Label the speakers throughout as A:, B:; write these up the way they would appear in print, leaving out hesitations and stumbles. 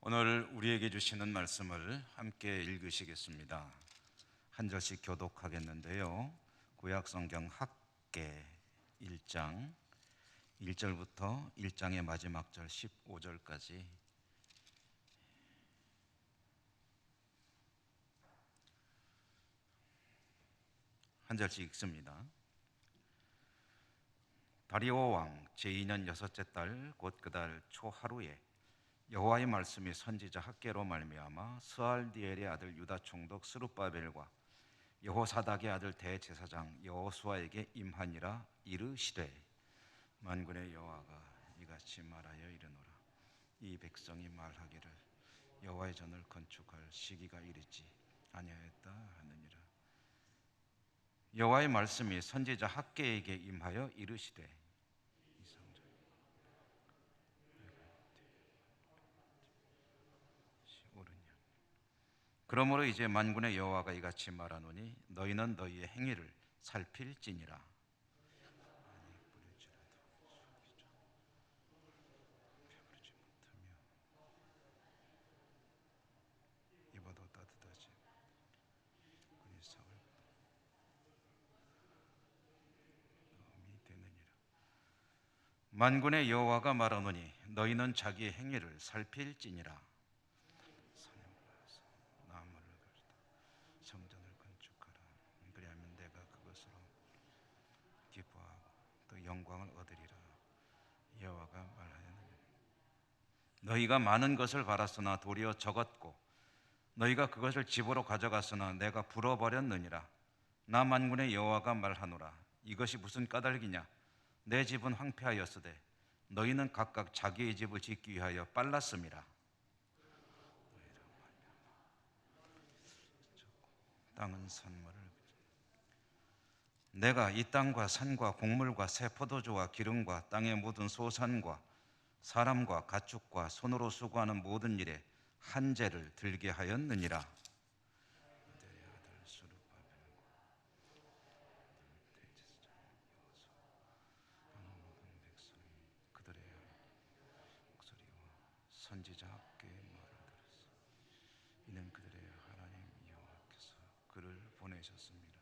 A: 오늘 우리에게 주시는 말씀을 함께 읽으시겠습니다. 한 절씩 교독하겠는데요. 구약성경 학개 1장 1절부터 1장의 마지막 절 15절까지 한 절씩 읽습니다. 다리오 왕 제2년 여섯째 달 곧 그 달 초하루에 여호와의 말씀이 선지자 학개로 말미암아 스알디엘의 아들 유다 총독 스룹바벨과 여호사닥의 아들 대제사장 여호수아에게 임하니라. 이르시되 만군의 여호와가 이같이 말하여 이르노라. 이 백성이 말하기를 여호와의 전을 건축할 시기가 이르지 아니하였다 하느니라. 여호와의 말씀이 선지자 학개에게 임하여 이르시되 그러므로 이제 만군의 여호와가 이같이 말하노니 너희는 너희의 행위를 살필지니라. 입어도 따뜻하지 만군의 여호와가 말하노니 너희는 자기의 행위를 살필지니라. 성전을 건축하라. 그리하면 내가 그것으로 기뻐하고 또 영광을 얻으리라. 여호와가 말하였느니라. 너희가 많은 것을 바랐으나 도리어 적었고 너희가 그것을 집으로 가져갔으나 내가 불어버렸느니라. 나 만군의 여호와가 말하노라. 이것이 무슨 까닭이냐? 내 집은 황폐하였으되 너희는 각각 자기의 집을 짓기 위하여 빨랐음이라. 땅은 산물을 내가 이 땅과 산과 곡물과 새 포도주와 기름과 땅의 모든 소산과 사람과 가축과 손으로 수고하는 모든 일에 한재를 들게 하였느니라. 그들의 목소리와 선지자 학교의 말을 들었어. 이는 그들의 하나님 여호와께서 그를 보내셨습니다.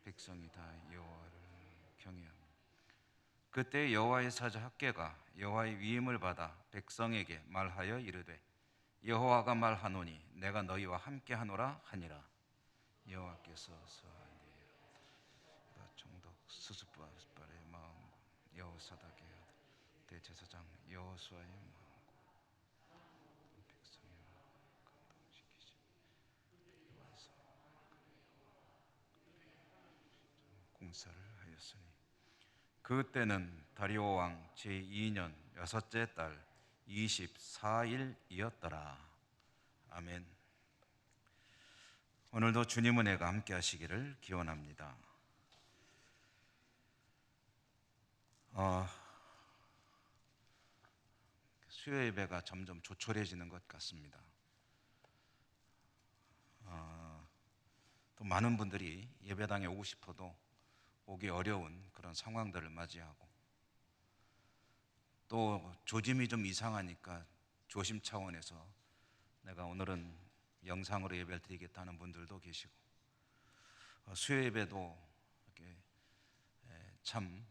A: 백성이 다 여호와를 경외하며 그때 여호와의 사자 학개가 여호와의 위임을 받아 백성에게 말하여 이르되 여호와가 말하노니 내가 너희와 함께하노라 하니라. 여호와께서 스알디엘 총독 스룹바벨의 마음과 여호사닥의 아들 대제사장 여호수아의 마음과 백성을 감동시키시고 와서 공사를 하였으니 그때는 다리오 왕 제2년 여섯째 달 24일이었더라. 아멘. 오늘도 주님 은혜가 함께 하시기를 기원합니다. 수요 예배가 점점 조촐해지는 것 같습니다. 또 많은 분들이 예배당에 오고 싶어도 오기 어려운 그런 상황들을 맞이하고 또 조짐이 좀 이상하니까 조심 차원에서 내가 오늘은 영상으로 예배를 드리겠다는 분들도 계시고 수요 예배도 이렇게 참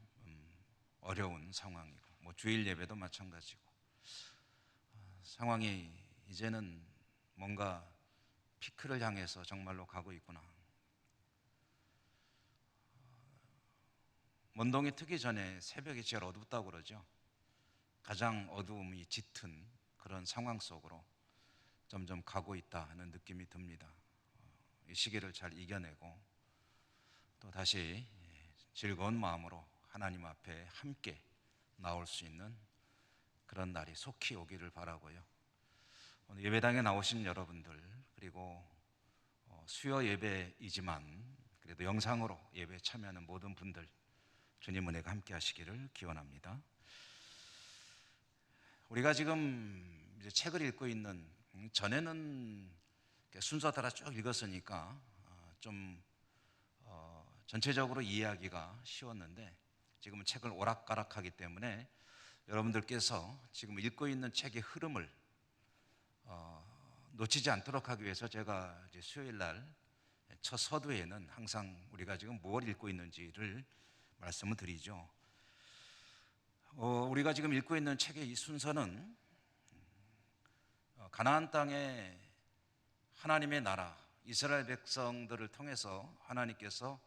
A: 어려운 상황이고 뭐 주일 예배도 마찬가지고 상황이 이제는 뭔가 피크를 향해서 정말로 가고 있구나. 먼동이 트기 전에 새벽이 제일 어둡다고 그러죠. 가장 어두움이 짙은 그런 상황 속으로 점점 가고 있다 하는 느낌이 듭니다. 이 시기를 잘 이겨내고 또 다시 즐거운 마음으로 하나님 앞에 함께 나올 수 있는 그런 날이 속히 오기를 바라고요. 오늘 예배당에 나오신 여러분들 그리고 수요 예배이지만 그래도 영상으로 예배에 참여하는 모든 분들 주님 은혜가 함께 하시기를 기원합니다. 우리가 지금 이제 책을 읽고 있는 전에는 순서 따라 쭉 읽었으니까 좀 전체적으로 이해하기가 쉬웠는데 지금은 책을 오락가락하기 때문에 여러분들께서 지금 읽고 있는 책의 흐름을 놓치지 않도록 하기 위해서 제가 이제 수요일 날 첫 서두에는 항상 우리가 지금 뭘 읽고 있는지를 말씀을 드리죠. 우리가 지금 읽고 있는 책의 이 순서는 가나안 땅에 하나님의 나라, 이스라엘 백성들을 통해서 하나님께서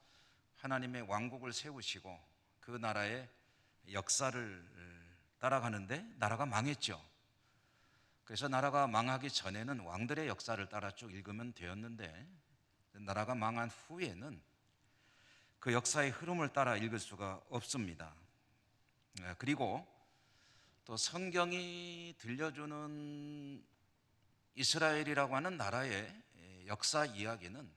A: 하나님의 왕국을 세우시고 그 나라의 역사를 따라가는데 나라가 망했죠. 그래서 나라가 망하기 전에는 왕들의 역사를 따라 쭉 읽으면 되었는데 나라가 망한 후에는 그 역사의 흐름을 따라 읽을 수가 없습니다. 그리고 또 성경이 들려주는 이스라엘이라고 하는 나라의 역사 이야기는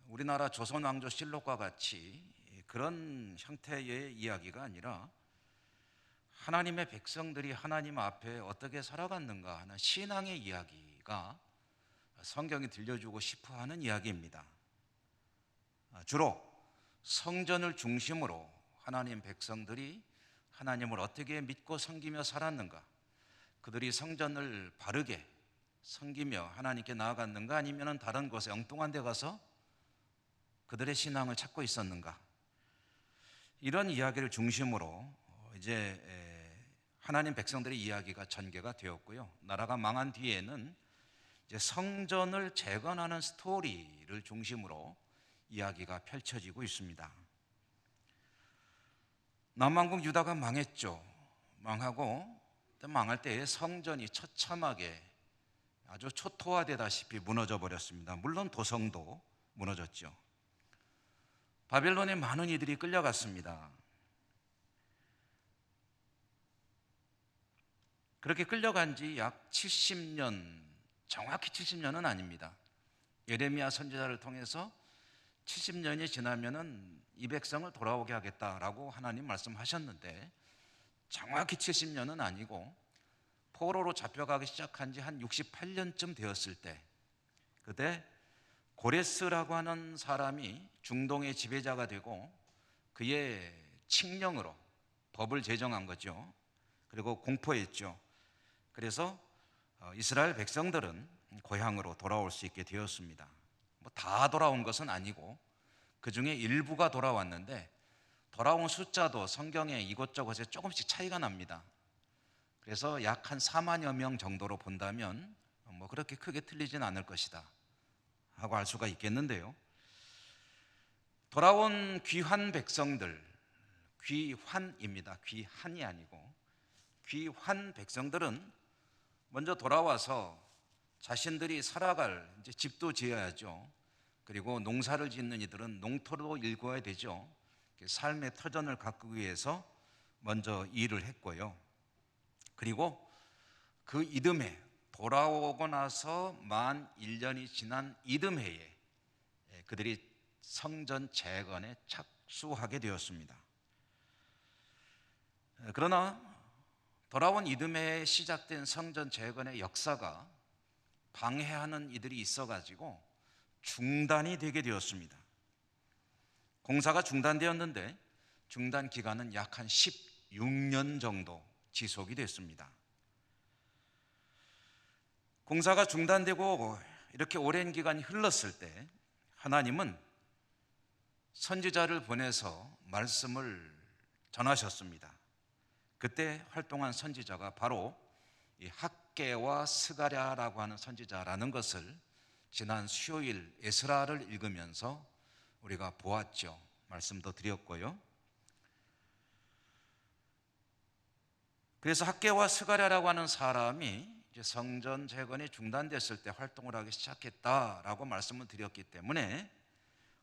A: 우리나라 조선 왕조 실록과 같이 그런 형태의 이야기가 아니라 하나님의 백성들이 하나님 앞에 어떻게 살아갔는가 하는 신앙의 이야기가 성경이 들려주고 싶어 하는 이야기입니다. 주로 성전을 중심으로 하나님 백성들이 하나님을 어떻게 믿고 섬기며 살았는가, 그들이 성전을 바르게 섬기며 하나님께 나아갔는가, 아니면 다른 곳에 엉뚱한 데 가서 그들의 신앙을 찾고 있었는가, 이런 이야기를 중심으로 이제 하나님 백성들의 이야기가 전개가 되었고요. 나라가 망한 뒤에는 이제 성전을 재건하는 스토리를 중심으로 이야기가 펼쳐지고 있습니다. 남왕국 유다가 망했죠. 망하고 망할 때에 성전이 처참하게 아주 초토화되다시피 무너져 버렸습니다. 물론 도성도 무너졌죠. 바벨론에 많은 이들이 끌려갔습니다. 그렇게 끌려간 지 약 70년, 정확히 70년은 아닙니다. 예레미야 선지자를 통해서 70년이 지나면은 이 백성을 돌아오게 하겠다라고 하나님 말씀하셨는데 정확히 70년은 아니고 포로로 잡혀가기 시작한 지 한 68년쯤 되었을 때, 그때 고레스라고 하는 사람이 중동의 지배자가 되고 그의 칙령으로 법을 제정한 거죠. 그리고 공포했죠. 그래서 이스라엘 백성들은 고향으로 돌아올 수 있게 되었습니다. 다 돌아온 것은 아니고 그 중에 일부가 돌아왔는데 돌아온 숫자도 성경에 이곳저곳에 조금씩 차이가 납니다. 그래서 약 한 4만여 명 정도로 본다면 그렇게 크게 틀리진 않을 것이다 하고 알 수가 있겠는데요. 돌아온 귀환 백성들, 귀환입니다. 귀한이 아니고 귀환 백성들은 먼저 돌아와서 자신들이 살아갈 이제 집도 지어야죠. 그리고 농사를 짓는 이들은 농토도 일궈야 되죠. 삶의 터전을 가꾸기 위해서 먼저 일을 했고요. 그리고 그 이듬해 돌아오고 나서 만 1년이 지난 이듬해에 그들이 성전 재건에 착수하게 되었습니다. 그러나 돌아온 이듬해에 시작된 성전 재건의 역사가 방해하는 이들이 있어가지고 중단이 되게 되었습니다. 공사가 중단되었는데 중단 기간은 약 한 16년 정도 지속이 됐습니다. 공사가 중단되고 이렇게 오랜 기간이 흘렀을 때 하나님은 선지자를 보내서 말씀을 전하셨습니다. 그때 활동한 선지자가 바로 이 학개와 스가랴라고 하는 선지자라는 것을 지난 수요일 에스라를 읽으면서 우리가 보았죠. 말씀도 드렸고요. 그래서 학개와 스가랴라고 하는 사람이 이제 성전 재건이 중단됐을 때 활동을 하기 시작했다라고 말씀을 드렸기 때문에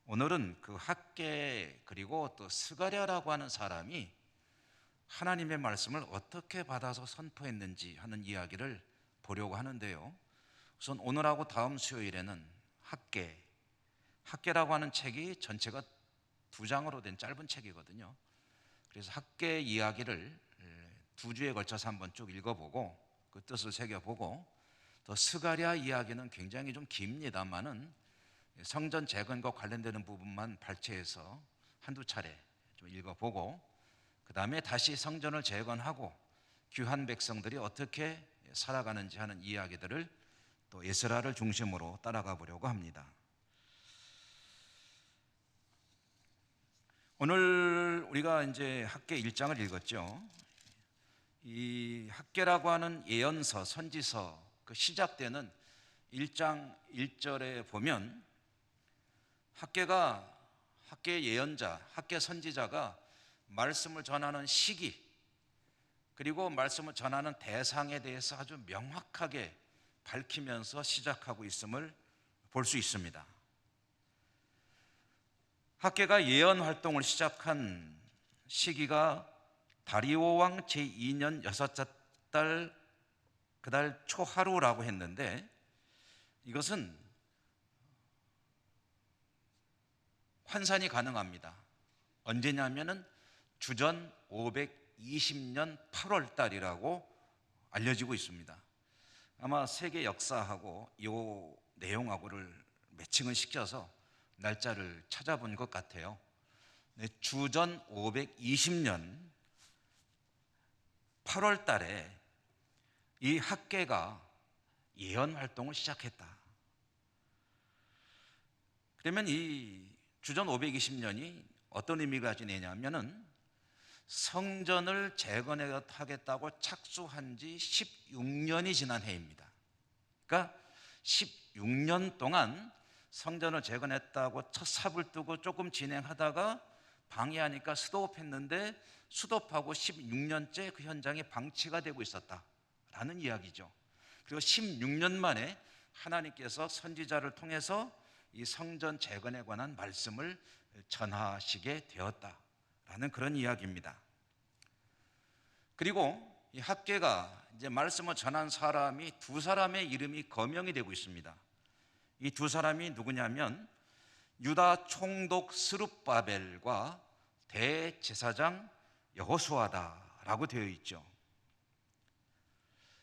A: 오늘은 그 학개 그리고 또 스가랴라고 하는 사람이 하나님의 말씀을 어떻게 받아서 선포했는지 하는 이야기를 보려고 하는데요. 우선 오늘하고 다음 수요일에는 학개라고 하는 책이 전체가 2장으로 된 짧은 책이거든요. 그래서 학개 이야기를 2주에 걸쳐서 한번 쭉 읽어보고 그 뜻을 새겨보고, 또 스가랴 이야기는 굉장히 좀 깁니다만은 성전 재건과 관련되는 부분만 발췌해서 한두 차례 좀 읽어보고 그 다음에 다시 성전을 재건하고 귀한 백성들이 어떻게 살아가는지 하는 이야기들을 또 에스라를 중심으로 따라가 보려고 합니다. 오늘 우리가 이제 학계 1장을 읽었죠. 이 학계라고 하는 예언서, 선지서 그 시작되는 1장 1절에 보면 학계 예언자, 학계 선지자가 말씀을 전하는 시기 그리고 말씀을 전하는 대상에 대해서 아주 명확하게 밝히면서 시작하고 있음을 볼 수 있습니다. 학계가 예언 활동을 시작한 시기가 다리오 왕 제2년 여섯째 달 그달 초하루라고 했는데 이것은 환산이 가능합니다. 언제냐면은 주전 520년 8월 달이라고 알려지고 있습니다. 아마 세계 역사하고 이 내용하고를 매칭을 시켜서 날짜를 찾아본 것 같아요. 주전 520년 8월 달에 이 학계가 예언 활동을 시작했다. 그러면 이 주전 520년이 어떤 의미가 지내냐면은 성전을 재건하겠다고 착수한 지 16년이 지난 해입니다. 그러니까 16년 동안 성전을 재건했다고 첫 삽을 뜨고 조금 진행하다가 방해하니까 스톱했는데 스톱하고 16년째 그 현장에 방치가 되고 있었다라는 이야기죠. 그리고 16년 만에 하나님께서 선지자를 통해서 이 성전 재건에 관한 말씀을 전하시게 되었다라는 그런 이야기입니다. 그리고 이 학계가 이제 말씀을 전한 사람이 두 사람의 이름이 거명이 되고 있습니다. 이 두 사람이 누구냐면 유다 총독 스룹바벨과 대제사장 여호수아다라고 되어 있죠.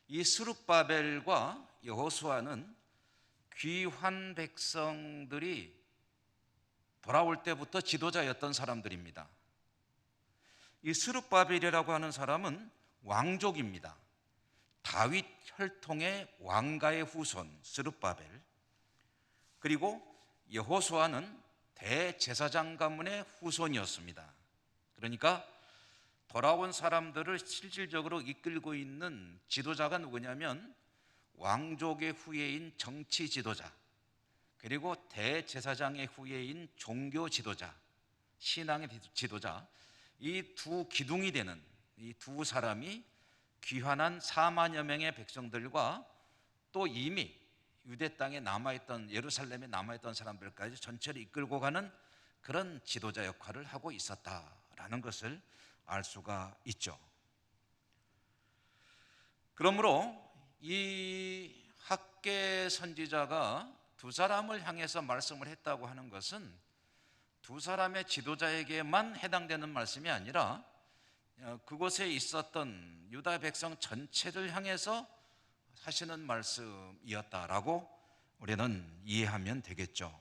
A: 이 스룹바벨과 여호수아는 귀환 백성들이 돌아올 때부터 지도자였던 사람들입니다. 이 스룹바벨이라고 하는 사람은 왕족입니다. 다윗 혈통의 왕가의 후손 스룹바벨. 그리고 여호수아는 대제사장 가문의 후손이었습니다. 그러니까 돌아온 사람들을 실질적으로 이끌고 있는 지도자가 누구냐면 왕족의 후예인 정치 지도자, 그리고 대제사장의 후예인 종교 지도자, 신앙의 지도자, 이 두 기둥이 되는 이 두 사람이 귀환한 4만여 명의 백성들과 또 이미 유대 땅에 남아있던, 예루살렘에 남아있던 사람들까지 전체를 이끌고 가는 그런 지도자 역할을 하고 있었다라는 것을 알 수가 있죠. 그러므로 이 학계 선지자가 두 사람을 향해서 말씀을 했다고 하는 것은 두 사람의 지도자에게만 해당되는 말씀이 아니라 그곳에 있었던 유다 백성 전체를 향해서 하시는 말씀이었다라고 우리는 이해하면 되겠죠.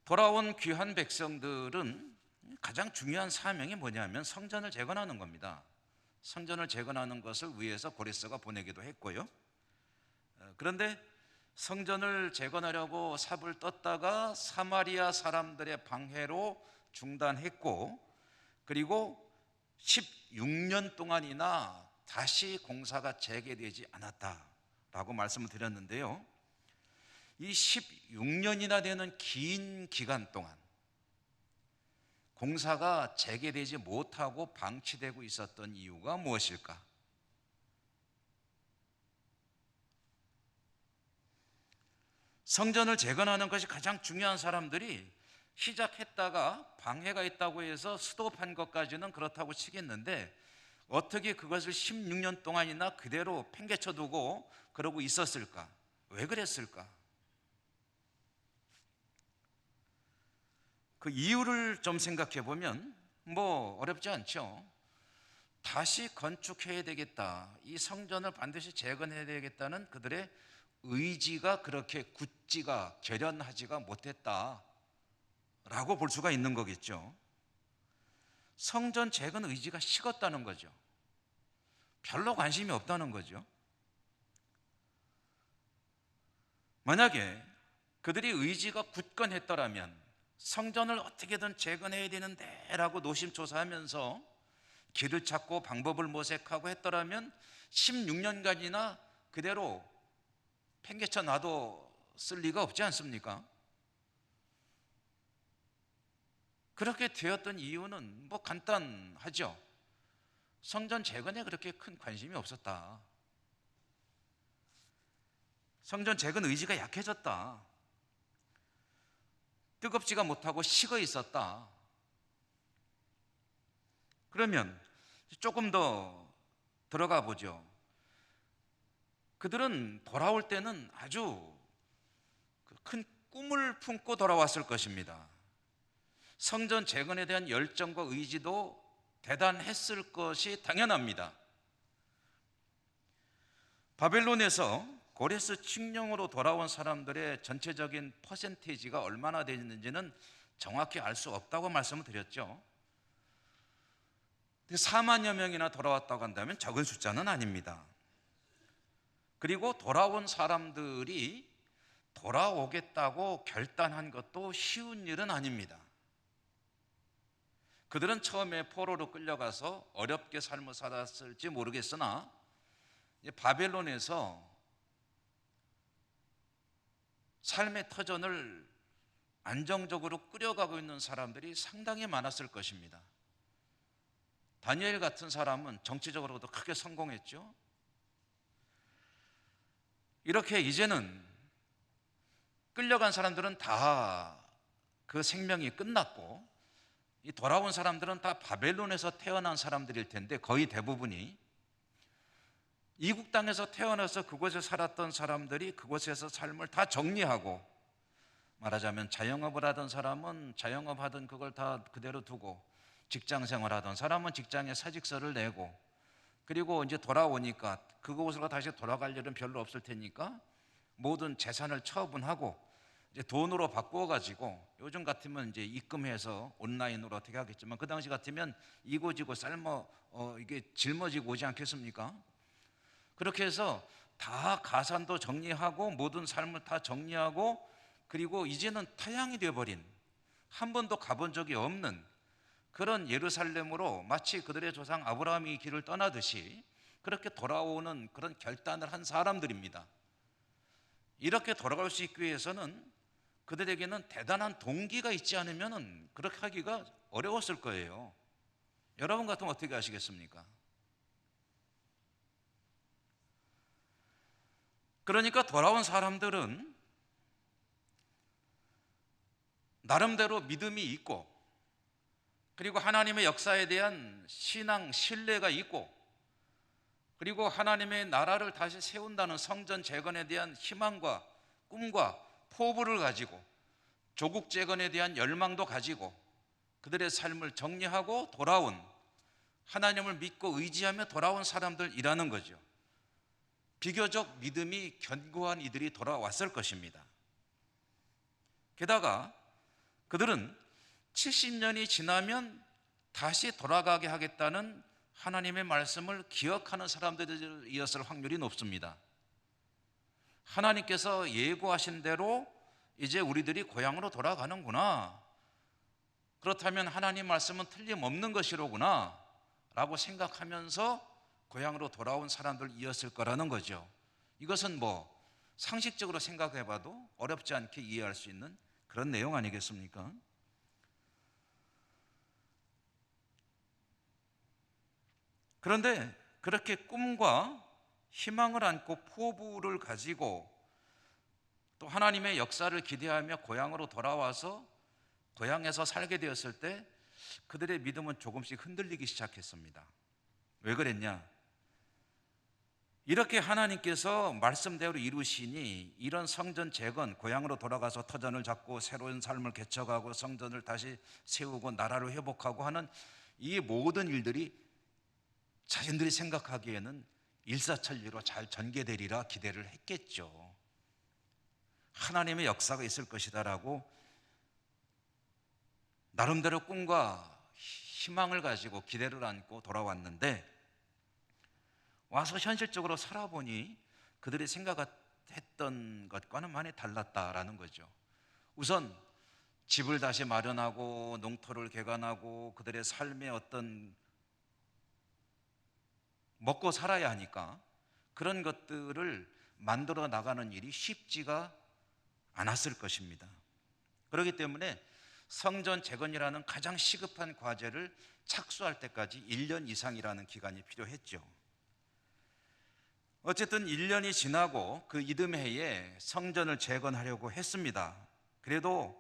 A: 돌아온 귀한 백성들은 가장 중요한 사명이 뭐냐면 성전을 재건하는 겁니다. 성전을 재건하는 것을 위해서 고레스가 보내기도 했고요. 그런데 성전을 재건하려고 삽을 떴다가 사마리아 사람들의 방해로 중단했고, 그리고 16년 동안이나 다시 공사가 재개되지 않았다라고 말씀을 드렸는데요. 이 16년이나 되는 긴 기간 동안 공사가 재개되지 못하고 방치되고 있었던 이유가 무엇일까? 성전을 재건하는 것이 가장 중요한 사람들이 시작했다가 방해가 있다고 해서 스톱한 것까지는 그렇다고 치겠는데 어떻게 그것을 16년 동안이나 그대로 팽개쳐 두고 그러고 있었을까? 왜 그랬을까? 그 이유를 좀 생각해 보면 뭐 어렵지 않죠. 다시 건축해야 되겠다, 이 성전을 반드시 재건해야 되겠다는 그들의 의지가 그렇게 굳지가 결연하지가 못했다라고 볼 수가 있는 거겠죠. 성전 재건 의지가 식었다는 거죠. 별로 관심이 없다는 거죠. 만약에 그들이 의지가 굳건했더라면 성전을 어떻게든 재건해야 되는데 라고 노심초사하면서 길을 찾고 방법을 모색하고 했더라면 16년간이나 그대로 팽개쳐 놔도 쓸 리가 없지 않습니까? 그렇게 되었던 이유는 뭐 간단하죠. 성전 재건에 그렇게 큰 관심이 없었다. 성전 재건 의지가 약해졌다. 뜨겁지가 못하고 식어 있었다. 그러면 조금 더 들어가 보죠. 그들은 돌아올 때는 아주 큰 꿈을 품고 돌아왔을 것입니다. 성전 재건에 대한 열정과 의지도 대단했을 것이 당연합니다. 바벨론에서 고레스 칙령으로 돌아온 사람들의 전체적인 퍼센테이지가 얼마나 되는지는 정확히 알 수 없다고 말씀을 드렸죠. 4만여 명이나 돌아왔다고 한다면 적은 숫자는 아닙니다. 그리고 돌아온 사람들이 돌아오겠다고 결단한 것도 쉬운 일은 아닙니다. 그들은 처음에 포로로 끌려가서 어렵게 삶을 살았을지 모르겠으나 바벨론에서 삶의 터전을 안정적으로 꾸려가고 있는 사람들이 상당히 많았을 것입니다. 다니엘 같은 사람은 정치적으로도 크게 성공했죠. 이렇게 이제는 끌려간 사람들은 다 그 생명이 끝났고 이 돌아온 사람들은 다 바벨론에서 태어난 사람들일 텐데 거의 대부분이 이국 땅에서 태어나서 그곳에 살았던 사람들이 그곳에서 삶을 다 정리하고, 말하자면 자영업을 하던 사람은 자영업 하던 그걸 다 그대로 두고 직장 생활하던 사람은 직장에 사직서를 내고, 그리고 이제 돌아오니까 그곳으로 다시 돌아갈 일은 별로 없을 테니까 모든 재산을 처분하고 이제 돈으로 바꾸어 가지고, 요즘 같으면 이제 입금해서 온라인으로 어떻게 하겠지만 그 당시 같으면 이고지고 이게 짊어지고 오지 않겠습니까? 그렇게 해서 다 가산도 정리하고 모든 삶을 다 정리하고, 그리고 이제는 타향이 되어버린, 한 번도 가본 적이 없는 그런 예루살렘으로 마치 그들의 조상 아브라함이 길을 떠나듯이 그렇게 돌아오는 그런 결단을 한 사람들입니다. 이렇게 돌아갈 수 있기 위해서는 그들에게는 대단한 동기가 있지 않으면 그렇게 하기가 어려웠을 거예요. 여러분 같으면 어떻게 하시겠습니까? 그러니까 돌아온 사람들은 나름대로 믿음이 있고, 그리고 하나님의 역사에 대한 신앙, 신뢰가 있고, 그리고 하나님의 나라를 다시 세운다는 성전 재건에 대한 희망과 꿈과 포부를 가지고 조국 재건에 대한 열망도 가지고 그들의 삶을 정리하고 돌아온, 하나님을 믿고 의지하며 돌아온 사람들이라는 거죠. 비교적 믿음이 견고한 이들이 돌아왔을 것입니다. 게다가 그들은 70년이 지나면 다시 돌아가게 하겠다는 하나님의 말씀을 기억하는 사람들이었을 확률이 높습니다. 하나님께서 예고하신 대로 이제 우리들이 고향으로 돌아가는구나, 그렇다면 하나님 말씀은 틀림없는 것이로구나 라고 생각하면서 고향으로 돌아온 사람들이었을 거라는 거죠. 이것은 뭐 상식적으로 생각해 봐도 어렵지 않게 이해할 수 있는 그런 내용 아니겠습니까? 그런데 그렇게 꿈과 희망을 안고 포부를 가지고 또 하나님의 역사를 기대하며 고향으로 돌아와서 고향에서 살게 되었을 때 그들의 믿음은 조금씩 흔들리기 시작했습니다. 왜 그랬냐? 이렇게 하나님께서 말씀대로 이루시니 이런 성전 재건, 고향으로 돌아가서 터전을 잡고 새로운 삶을 개척하고 성전을 다시 세우고 나라를 회복하고 하는 이 모든 일들이 자신들이 생각하기에는 일사천리로 잘 전개되리라 기대를 했겠죠. 하나님의 역사가 있을 것이다라고 나름대로 꿈과 희망을 가지고 기대를 안고 돌아왔는데, 와서 현실적으로 살아보니 그들이 생각했던 것과는 많이 달랐다라는 거죠. 우선 집을 다시 마련하고 농토를 개간하고 그들의 삶의 어떤 먹고 살아야 하니까 그런 것들을 만들어 나가는 일이 쉽지가 않았을 것입니다. 그렇기 때문에 성전 재건이라는 가장 시급한 과제를 착수할 때까지 1년 이상이라는 기간이 필요했죠. 어쨌든 1년이 지나고 그 이듬해에 성전을 재건하려고 했습니다. 그래도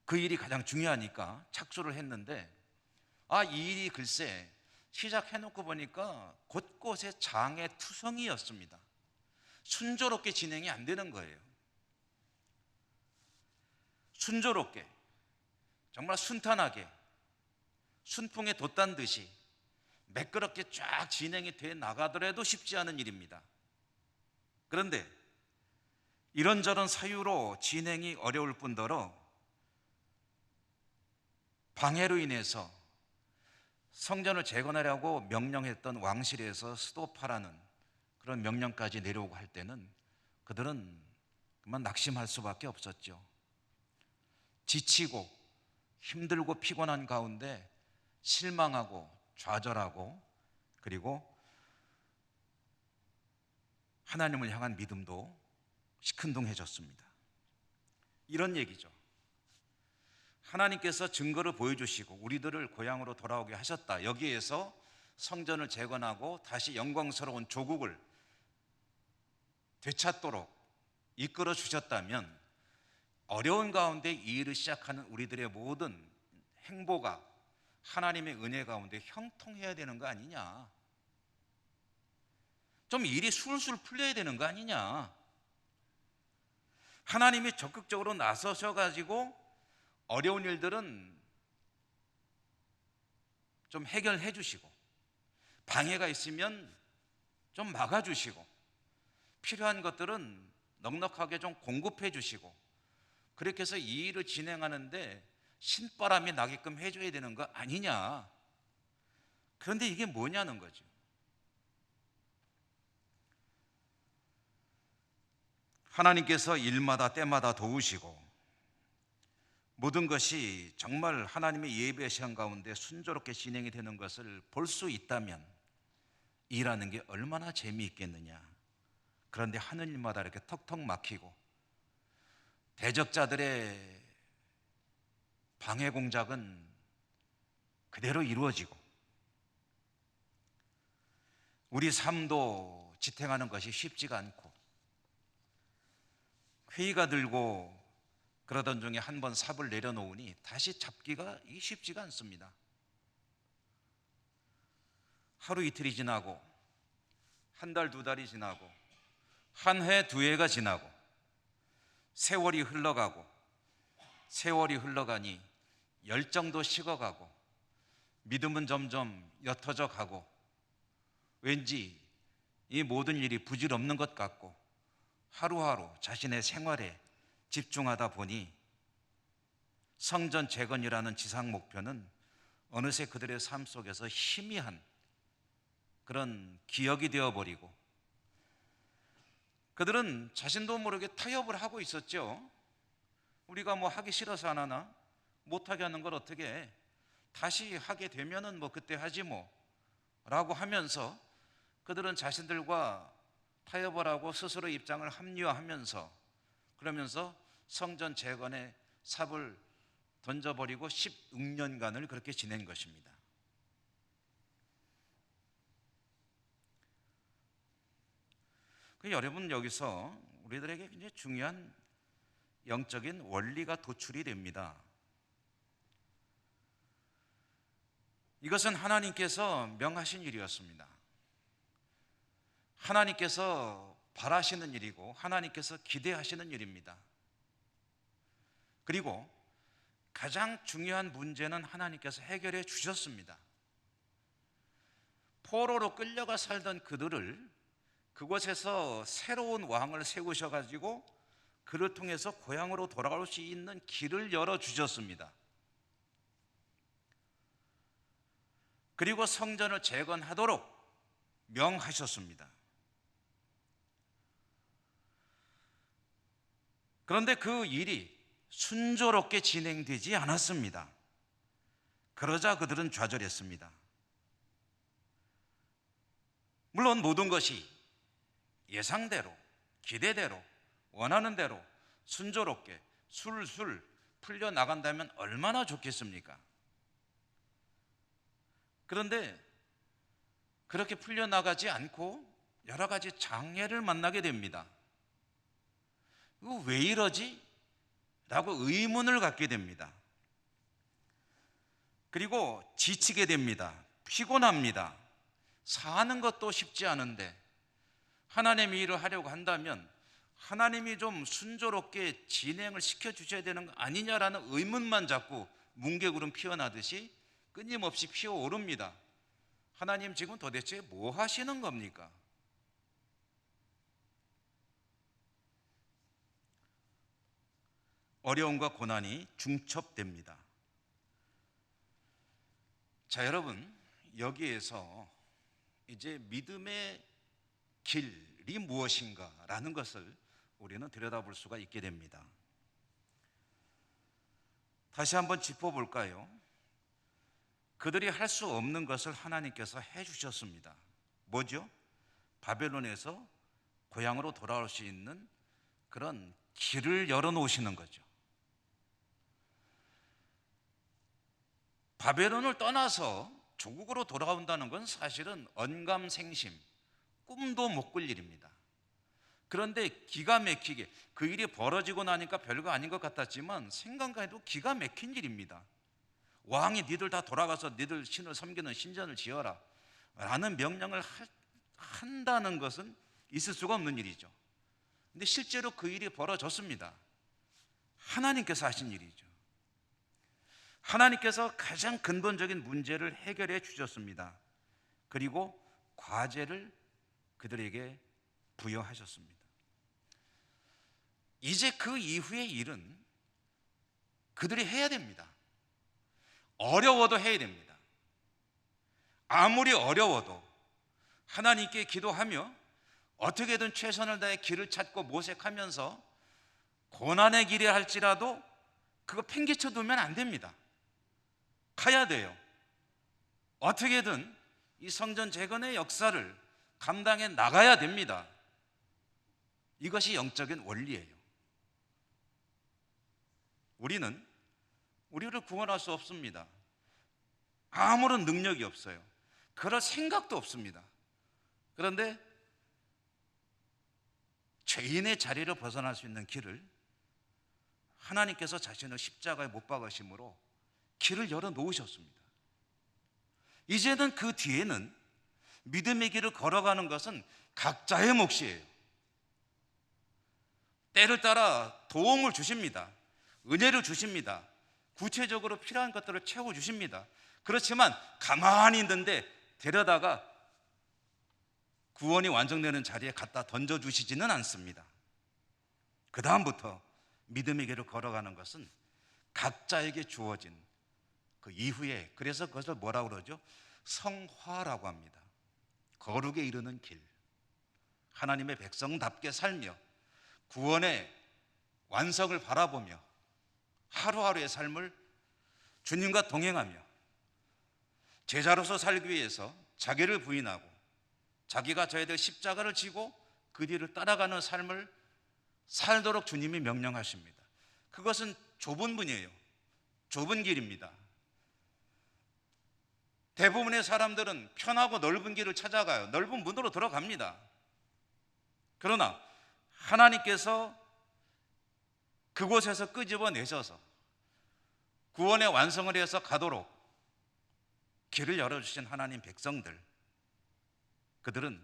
A: 그 일이 가장 중요하니까 착수를 했는데 이 일이 글쎄 시작해놓고 보니까 곳곳에 장애 투성이었습니다. 순조롭게 진행이 안 되는 거예요. 순조롭게, 정말 순탄하게, 순풍에 돛단 듯이 매끄럽게 쫙 진행이 돼 나가더라도 쉽지 않은 일입니다. 그런데 이런저런 사유로 진행이 어려울 뿐더러 방해로 인해서 성전을 재건하려고 명령했던 왕실에서 스톱하라는 그런 명령까지 내려오고 할 때는 그들은 그만 낙심할 수밖에 없었죠. 지치고 힘들고 피곤한 가운데 실망하고 좌절하고 그리고 하나님을 향한 믿음도 시큰둥해졌습니다. 이런 얘기죠. 하나님께서 증거를 보여주시고 우리들을 고향으로 돌아오게 하셨다. 여기에서 성전을 재건하고 다시 영광스러운 조국을 되찾도록 이끌어 주셨다면 어려운 가운데 이 일을 시작하는 우리들의 모든 행보가 하나님의 은혜 가운데 형통해야 되는 거 아니냐. 좀 일이 술술 풀려야 되는 거 아니냐. 하나님이 적극적으로 나서셔가지고 어려운 일들은 좀 해결해 주시고 방해가 있으면 좀 막아주시고 필요한 것들은 넉넉하게 좀 공급해 주시고 그렇게 해서 이 일을 진행하는데 신바람이 나게끔 해줘야 되는 거 아니냐. 그런데 이게 뭐냐는 거죠. 하나님께서 일마다 때마다 도우시고 모든 것이 정말 하나님의 예배 시간 가운데 순조롭게 진행이 되는 것을 볼 수 있다면 일하는 게 얼마나 재미있겠느냐. 그런데 하는 일마다 이렇게 턱턱 막히고 대적자들의 방해 공작은 그대로 이루어지고 우리 삶도 지탱하는 것이 쉽지가 않고 회의가 들고 그러던 중에 한 번 삽을 내려놓으니 다시 잡기가 쉽지가 않습니다. 하루 이틀이 지나고 한 달 두 달이 지나고 한 해 두 해가 지나고 세월이 흘러가고 세월이 흘러가니 열정도 식어가고 믿음은 점점 옅어져 가고 왠지 이 모든 일이 부질없는 것 같고 하루하루 자신의 생활에 집중하다 보니 성전 재건이라는 지상 목표는 어느새 그들의 삶 속에서 희미한 그런 기억이 되어버리고 그들은 자신도 모르게 타협을 하고 있었죠. 우리가 뭐 하기 싫어서 안 하나? 못하게 하는 걸 어떻게 해? 다시 하게 되면은 뭐 그때 하지 뭐 라고 하면서 그들은 자신들과 타협을 하고 스스로 입장을 합리화하면서 그러면서 성전 재건에 삽을 던져버리고 16년간을 그렇게 지낸 것입니다. 여러분 여기서 우리들에게 굉장히 중요한 영적인 원리가 도출이 됩니다. 이것은 하나님께서 명하신 일이었습니다. 하나님께서 바라시는 일이고 하나님께서 기대하시는 일입니다. 그리고 가장 중요한 문제는 하나님께서 해결해 주셨습니다. 포로로 끌려가 살던 그들을 그곳에서 새로운 왕을 세우셔가지고 그를 통해서 고향으로 돌아갈 수 있는 길을 열어주셨습니다. 그리고 성전을 재건하도록 명하셨습니다. 그런데 그 일이 순조롭게 진행되지 않았습니다. 그러자 그들은 좌절했습니다. 물론 모든 것이 예상대로, 기대대로, 원하는 대로 순조롭게 술술 풀려나간다면 얼마나 좋겠습니까? 그런데 그렇게 풀려나가지 않고 여러 가지 장애를 만나게 됩니다. 이거 왜 이러지? 라고 의문을 갖게 됩니다. 그리고 지치게 됩니다. 피곤합니다. 사는 것도 쉽지 않은데 하나님의 일을 하려고 한다면 하나님이 좀 순조롭게 진행을 시켜주셔야 되는 거 아니냐라는 의문만 자꾸 뭉게구름 피어나듯이 끊임없이 피어오릅니다. 하나님 지금 도대체 뭐 하시는 겁니까? 어려움과 고난이 중첩됩니다. 자, 여러분, 여기에서 이제 믿음의 길이 무엇인가라는 것을 우리는 들여다볼 수가 있게 됩니다. 다시 한번 짚어볼까요? 그들이 할 수 없는 것을 하나님께서 해주셨습니다. 뭐죠? 바벨론에서 고향으로 돌아올 수 있는 그런 길을 열어놓으시는 거죠. 바벨론을 떠나서 조국으로 돌아온다는 건 사실은 언감생심, 꿈도 못 꿀 일입니다. 그런데 기가 막히게 그 일이 벌어지고 나니까 별거 아닌 것 같았지만 생각만 해도 기가 막힌 일입니다. 왕이 니들 다 돌아가서 니들 신을 섬기는 신전을 지어라 라는 명령을 한다는 것은 있을 수가 없는 일이죠. 근데 실제로 그 일이 벌어졌습니다. 하나님께서 하신 일이죠. 하나님께서 가장 근본적인 문제를 해결해 주셨습니다. 그리고 과제를 그들에게 부여하셨습니다. 이제 그 이후의 일은 그들이 해야 됩니다. 어려워도 해야 됩니다. 아무리 어려워도 하나님께 기도하며 어떻게든 최선을 다해 길을 찾고 모색하면서 고난의 길에 할지라도 그거 팽개쳐 두면 안 됩니다. 가야 돼요. 어떻게든 이 성전 재건의 역사를 감당해 나가야 됩니다. 이것이 영적인 원리예요. 우리는 우리를 구원할 수 없습니다. 아무런 능력이 없어요. 그럴 생각도 없습니다. 그런데 죄인의 자리를 벗어날 수 있는 길을 하나님께서 자신을 십자가에 못 박으심으로 길을 열어 놓으셨습니다. 이제는 그 뒤에는 믿음의 길을 걸어가는 것은 각자의 몫이에요. 때를 따라 도움을 주십니다. 은혜를 주십니다. 구체적으로 필요한 것들을 채워주십니다. 그렇지만 가만히 있는데 데려다가 구원이 완성되는 자리에 갖다 던져주시지는 않습니다. 그 다음부터 믿음의 길을 걸어가는 것은 각자에게 주어진 그 이후에, 그래서 그것을 뭐라고 그러죠? 성화라고 합니다. 거룩에 이르는 길. 하나님의 백성답게 살며 구원의 완성을 바라보며 하루하루의 삶을 주님과 동행하며 제자로서 살기 위해서 자기를 부인하고 자기가 져야 될 십자가를 지고 그 뒤를 따라가는 삶을 살도록 주님이 명령하십니다. 그것은 좁은 분이에요. 좁은 길입니다. 대부분의 사람들은 편하고 넓은 길을 찾아가요. 넓은 문으로 들어갑니다. 그러나 하나님께서 그곳에서 끄집어내셔서 구원의 완성을 해서 가도록 길을 열어주신 하나님 백성들, 그들은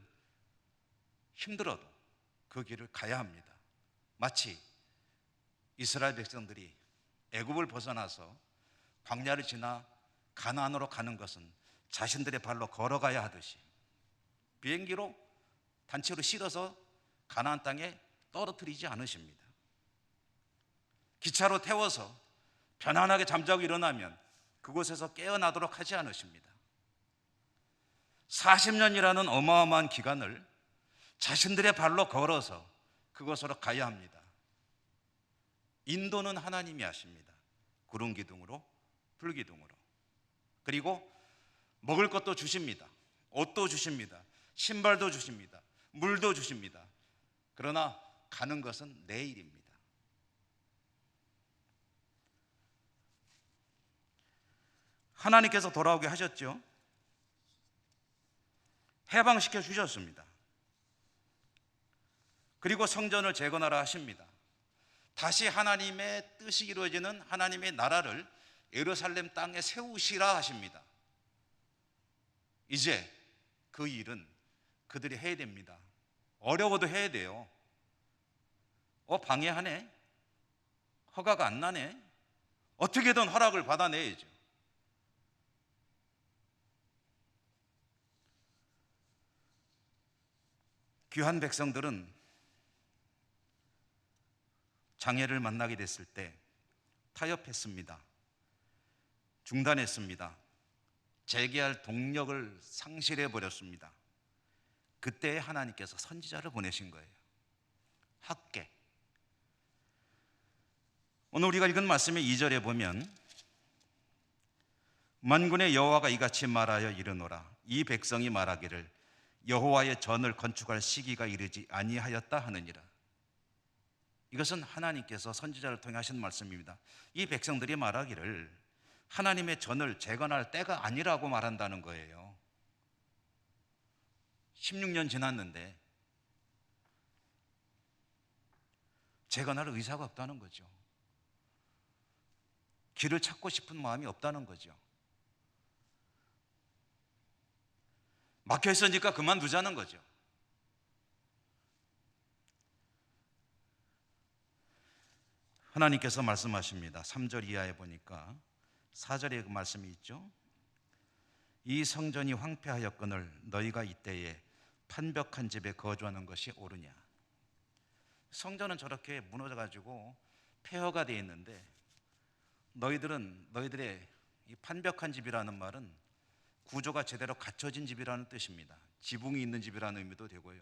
A: 힘들어도 그 길을 가야 합니다. 마치 이스라엘 백성들이 애굽을 벗어나서 광야를 지나 가나안으로 가는 것은 자신들의 발로 걸어가야 하듯이 비행기로 단체로 실어서 가나안 땅에 떨어뜨리지 않으십니다. 기차로 태워서 편안하게 잠자고 일어나면 그곳에서 깨어나도록 하지 않으십니다. 40년이라는 어마어마한 기간을 자신들의 발로 걸어서 그곳으로 가야 합니다. 인도는 하나님이 하십니다. 구름 기둥으로, 불 기둥으로. 그리고 먹을 것도 주십니다. 옷도 주십니다. 신발도 주십니다. 물도 주십니다. 그러나 가는 것은 내일입니다. 하나님께서 돌아오게 하셨죠. 해방시켜 주셨습니다. 그리고 성전을 재건하라 하십니다. 다시 하나님의 뜻이 이루어지는 하나님의 나라를 예루살렘 땅에 세우시라 하십니다. 이제 그 일은 그들이 해야 됩니다. 어려워도 해야 돼요. 방해하네? 허가가 안 나네? 어떻게든 허락을 받아내야죠. 귀한 백성들은 장애를 만나게 됐을 때 타협했습니다. 중단했습니다. 재개할 동력을 상실해 버렸습니다. 그때 하나님께서 선지자를 보내신 거예요. 학개. 오늘 우리가 읽은 말씀의 2절에 보면 만군의 여호와가 이같이 말하여 이르노라. 이 백성이 말하기를 여호와의 전을 건축할 시기가 이르지 아니하였다 하느니라. 이것은 하나님께서 선지자를 통해 하신 말씀입니다. 이 백성들이 말하기를 하나님의 전을 재건할 때가 아니라고 말한다는 거예요. 16년 지났는데 재건할 의사가 없다는 거죠. 길을 찾고 싶은 마음이 없다는 거죠. 막혀 있으니까 그만두자는 거죠. 하나님께서 말씀하십니다. 3절 이하에 보니까 4절에 그 말씀이 있죠. 이 성전이 황폐하였거늘 너희가 이때에 판벽한 집에 거주하는 것이 옳으냐. 성전은 저렇게 무너져가지고 폐허가 되어 있는데 너희들의 이 판벽한 집이라는 말은 구조가 제대로 갖춰진 집이라는 뜻입니다. 지붕이 있는 집이라는 의미도 되고요.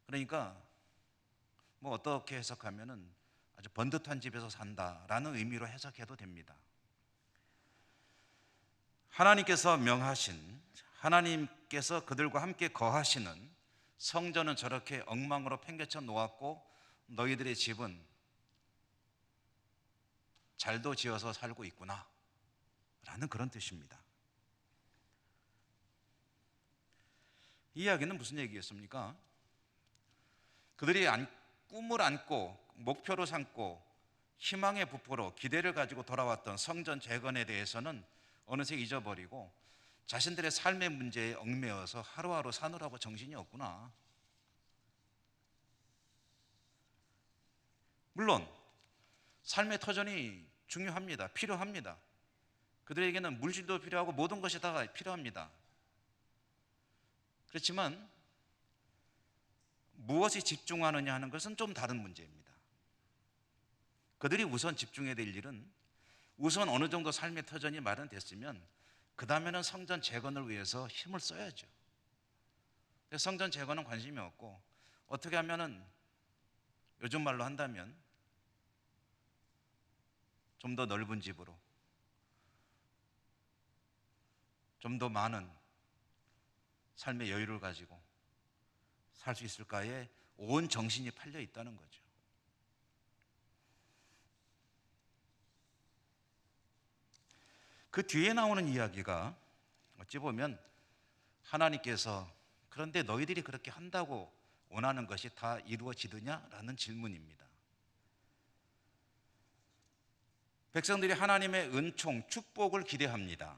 A: 그러니까 뭐 어떻게 해석하면은 아주 번듯한 집에서 산다라는 의미로 해석해도 됩니다. 하나님께서 명하신, 하나님께서 그들과 함께 거하시는 성전은 저렇게 엉망으로 팽개쳐 놓았고 너희들의 집은 잘도 지어서 살고 있구나 라는 그런 뜻입니다. 이 이야기는 무슨 얘기겠습니까? 그들이 꿈을 안고 목표로 삼고 희망의 부포로 기대를 가지고 돌아왔던 성전 재건에 대해서는 어느새 잊어버리고 자신들의 삶의 문제에 얽매여서 하루하루 사느라고 정신이 없구나. 물론 삶의 터전이 중요합니다. 필요합니다. 그들에게는 물질도 필요하고 모든 것이 다 필요합니다. 그렇지만 무엇에 집중하느냐 하는 것은 좀 다른 문제입니다. 그들이 우선 집중해야 될 일은 우선 어느 정도 삶의 터전이 마련됐으면 그 다음에는 성전 재건을 위해서 힘을 써야죠. 성전 재건은 관심이 없고 어떻게 하면은 요즘 말로 한다면 좀 더 넓은 집으로 좀 더 많은 삶의 여유를 가지고 살 수 있을까에 온 정신이 팔려 있다는 거죠. 그 뒤에 나오는 이야기가 어찌 보면 하나님께서 그런데 너희들이 그렇게 한다고 원하는 것이 다 이루어지느냐라는 질문입니다. 백성들이 하나님의 은총, 축복을 기대합니다.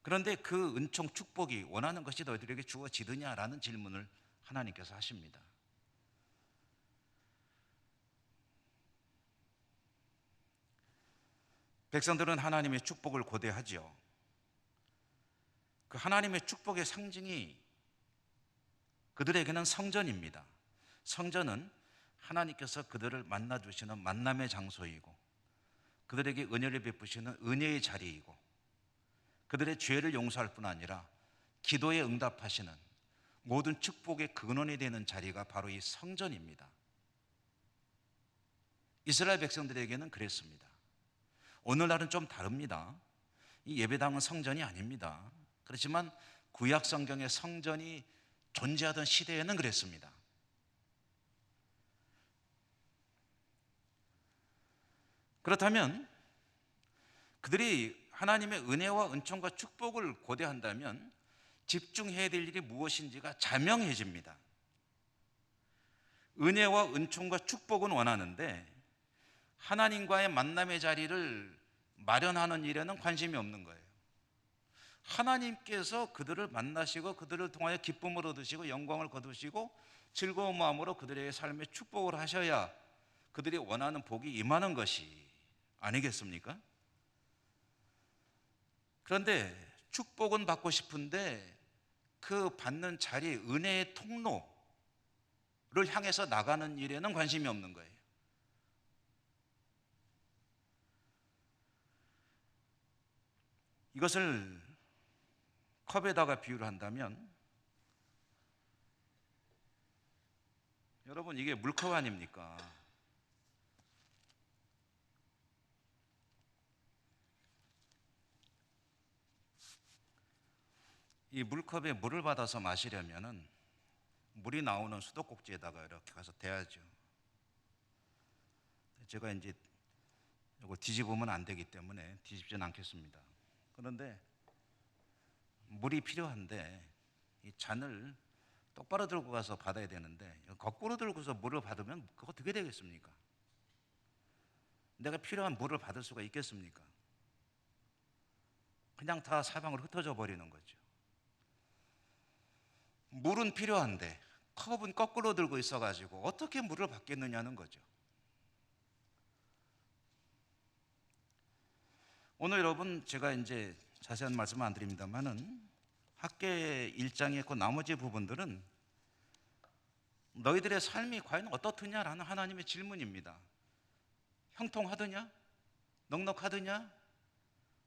A: 그런데 그 은총, 축복이 원하는 것이 너희들에게 주어지느냐라는 질문을 하나님께서 하십니다. 백성들은 하나님의 축복을 고대하죠. 그 하나님의 축복의 상징이 그들에게는 성전입니다. 성전은 하나님께서 그들을 만나주시는 만남의 장소이고 그들에게 은혜를 베푸시는 은혜의 자리이고 그들의 죄를 용서할 뿐 아니라 기도에 응답하시는 모든 축복의 근원이 되는 자리가 바로 이 성전입니다. 이스라엘 백성들에게는 그랬습니다. 오늘날은 좀 다릅니다. 이 예배당은 성전이 아닙니다. 그렇지만 구약 성경의 성전이 존재하던 시대에는 그랬습니다. 그렇다면 그들이 하나님의 은혜와 은총과 축복을 고대한다면 집중해야 될 일이 무엇인지가 자명해집니다. 은혜와 은총과 축복은 원하는데 하나님과의 만남의 자리를 마련하는 일에는 관심이 없는 거예요. 하나님께서 그들을 만나시고 그들을 통하여 기쁨을 얻으시고 영광을 거두시고 즐거운 마음으로 그들의 삶에 축복을 하셔야 그들이 원하는 복이 임하는 것이 아니겠습니까? 그런데 축복은 받고 싶은데 그 받는 자리, 은혜의 통로를 향해서 나가는 일에는 관심이 없는 거예요. 이것을 컵에다가 비유를 한다면, 여러분 이게 물컵 아닙니까? 이 물컵에 물을 받아서 마시려면은 물이 나오는 수도꼭지에다가 이렇게 가서 대야죠. 제가 이제 이거 뒤집으면 안 되기 때문에 뒤집지는 않겠습니다. 그런데 물이 필요한데 이 잔을 똑바로 들고 가서 받아야 되는데 거꾸로 들고서 물을 받으면 그거 어떻게 되겠습니까? 내가 필요한 물을 받을 수가 있겠습니까? 그냥 다 사방으로 흩어져 버리는 거죠. 물은 필요한데 컵은 거꾸로 들고 있어가지고 어떻게 물을 받겠느냐는 거죠. 오늘 여러분 제가 이제 자세한 말씀은 안 드립니다만은 학계 1장에 있고 나머지 부분들은 너희들의 삶이 과연 어떻느냐라는 하나님의 질문입니다. 형통하더냐? 넉넉하더냐?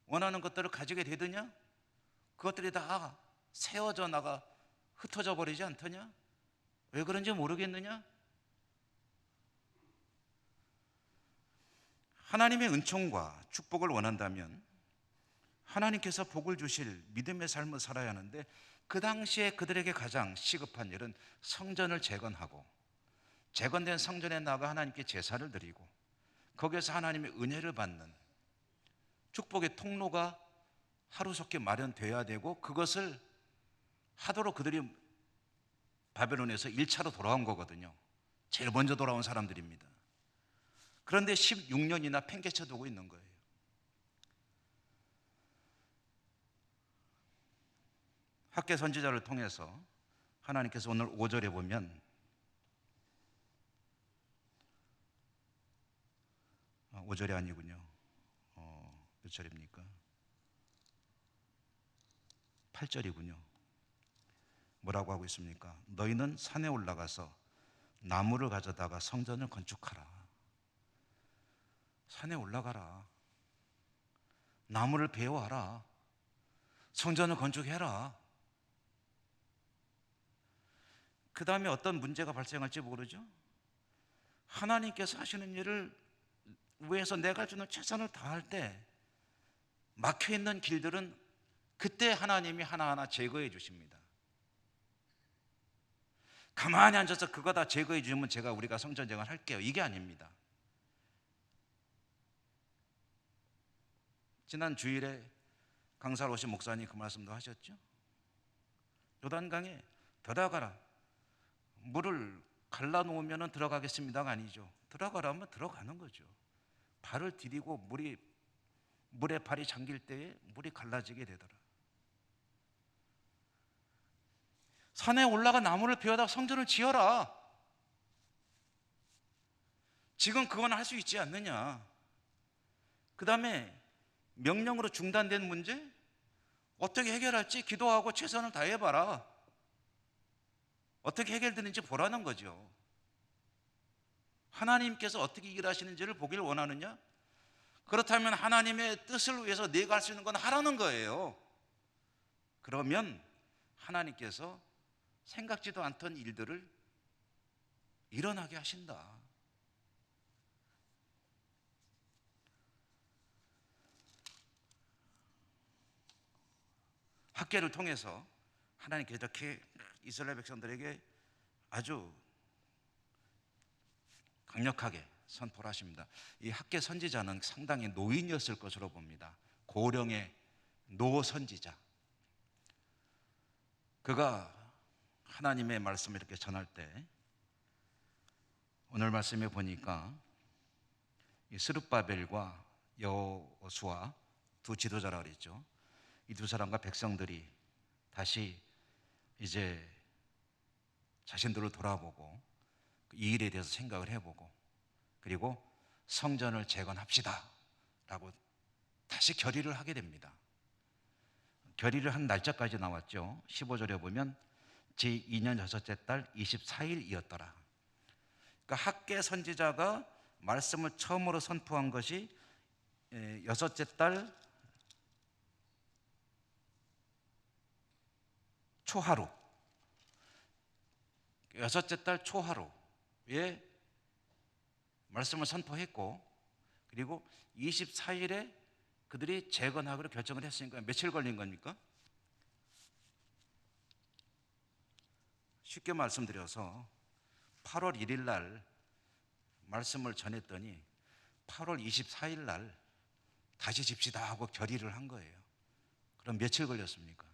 A: 원하는 것들을 가지게 되더냐? 그것들이 다 세워져 나가 흩어져 버리지 않더냐? 왜 그런지 모르겠느냐? 하나님의 은총과 축복을 원한다면 하나님께서 복을 주실 믿음의 삶을 살아야 하는데 그 당시에 그들에게 가장 시급한 일은 성전을 재건하고 재건된 성전에 나가 하나님께 제사를 드리고 거기에서 하나님의 은혜를 받는 축복의 통로가 하루속히 마련되어야 되고 그것을 하도록 그들이 바벨론에서 1차로 돌아온 거거든요. 제일 먼저 돌아온 사람들입니다. 그런데 16년이나 팽개쳐 두고 있는 거예요. 학계 선지자를 통해서 하나님께서 오늘 5절에 보면 5절이 아니군요. 몇 절입니까? 8절이군요. 뭐라고 하고 있습니까? 너희는 산에 올라가서 나무를 가져다가 성전을 건축하라. 산에 올라가라. 나무를 베어와라. 성전을 건축해라. 그 다음에 어떤 문제가 발생할지 모르죠. 하나님께서 하시는 일을 위해서 내가 주는 최선을 다할 때 막혀있는 길들은 그때 하나님이 하나하나 제거해 주십니다. 가만히 앉아서 그거 다 제거해 주면 우리가 성전 재건 할게요. 이게 아닙니다. 지난 주일에 강사로 오신 목사님 그 말씀도 하셨죠. 요단강에 들어가라. 물을 갈라놓으면 들어가겠습니다가 아니죠. 들어가라면 들어가는 거죠. 발을 디디고 물에 발이 잠길 때에 물이 갈라지게 되더라. 산에 올라가 나무를 베어다 성전을 지어라. 지금 그건 할 수 있지 않느냐. 그 다음에 명령으로 중단된 문제 어떻게 해결할지 기도하고 최선을 다해봐라. 어떻게 해결되는지 보라는 거죠. 하나님께서 어떻게 일하시는지를 보기를 원하느냐? 그렇다면 하나님의 뜻을 위해서 내가 할 수 있는 건 하라는 거예요. 그러면 하나님께서 생각지도 않던 일들을 일어나게 하신다. 학계를 통해서 하나님께서 이렇게 이스라엘 백성들에게 아주 강력하게 선포를 하십니다. 이 학계 선지자는 상당히 노인이었을 것으로 봅니다. 고령의 노 선지자. 그가 하나님의 말씀을 이렇게 전할 때 오늘 말씀에 보니까 이 스룹바벨과 여호수아 두 지도자라고 그랬죠. 이 두 사람과 백성들이 다시 이제 자신들을 돌아보고 이 일에 대해서 생각을 해보고 그리고 성전을 재건합시다 라고 다시 결의를 하게 됩니다. 결의를 한 날짜까지 나왔죠. 15절에 보면 제2년 여섯째 달 24일이었더라. 그러니까 학계 선지자가 말씀을 처음으로 선포한 것이 여섯째 달 초하루, 여섯째 달 초하루에 말씀을 선포했고, 그리고 24일에 그들이 재건하기로 결정을 했으니까 며칠 걸린 겁니까? 쉽게 말씀드려서 8월 1일 날 말씀을 전했더니 8월 24일 날 다시 집시다 하고 결의를 한 거예요. 그럼 며칠 걸렸습니까?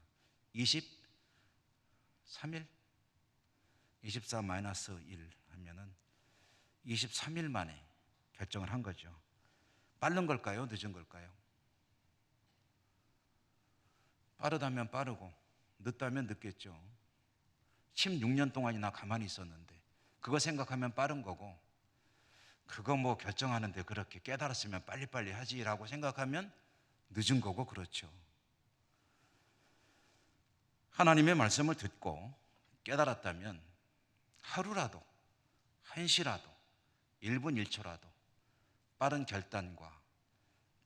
A: 23일? 24-1 하면은 23일 만에 결정을 한 거죠. 빠른 걸까요? 늦은 걸까요? 빠르다면 빠르고 늦다면 늦겠죠. 16년 동안이나 가만히 있었는데 그거 생각하면 빠른 거고, 그거 뭐 결정하는데 그렇게 깨달았으면 빨리빨리 하지라고 생각하면 늦은 거고, 그렇죠. 하나님의 말씀을 듣고 깨달았다면 하루라도, 한시라도, 1분 1초라도 빠른 결단과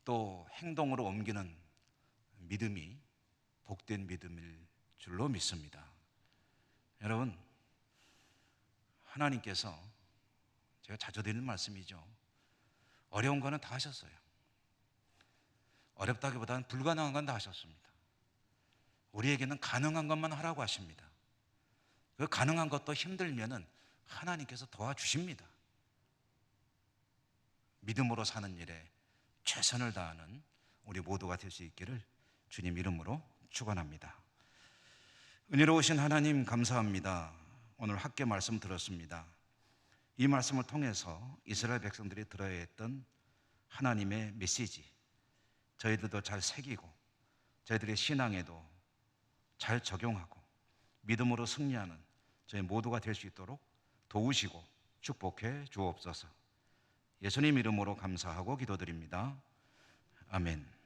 A: 또 행동으로 옮기는 믿음이 복된 믿음일 줄로 믿습니다. 여러분, 하나님께서 제가 자주 드리는 말씀이죠. 어려운 거는 다 하셨어요. 어렵다기보다는 불가능한 건 다 하셨습니다. 우리에게는 가능한 것만 하라고 하십니다. 그 가능한 것도 힘들면은 하나님께서 도와주십니다. 믿음으로 사는 일에 최선을 다하는 우리 모두가 될 수 있기를 주님 이름으로 축원합니다. 은혜로우신 하나님 감사합니다. 오늘 학계 말씀 들었습니다. 이 말씀을 통해서 이스라엘 백성들이 들어야 했던 하나님의 메시지, 저희들도 잘 새기고 저희들의 신앙에도 잘 적용하고 믿음으로 승리하는 저희 모두가 될 수 있도록 도우시고 축복해 주옵소서. 예수님 이름으로 감사하고 기도드립니다. 아멘.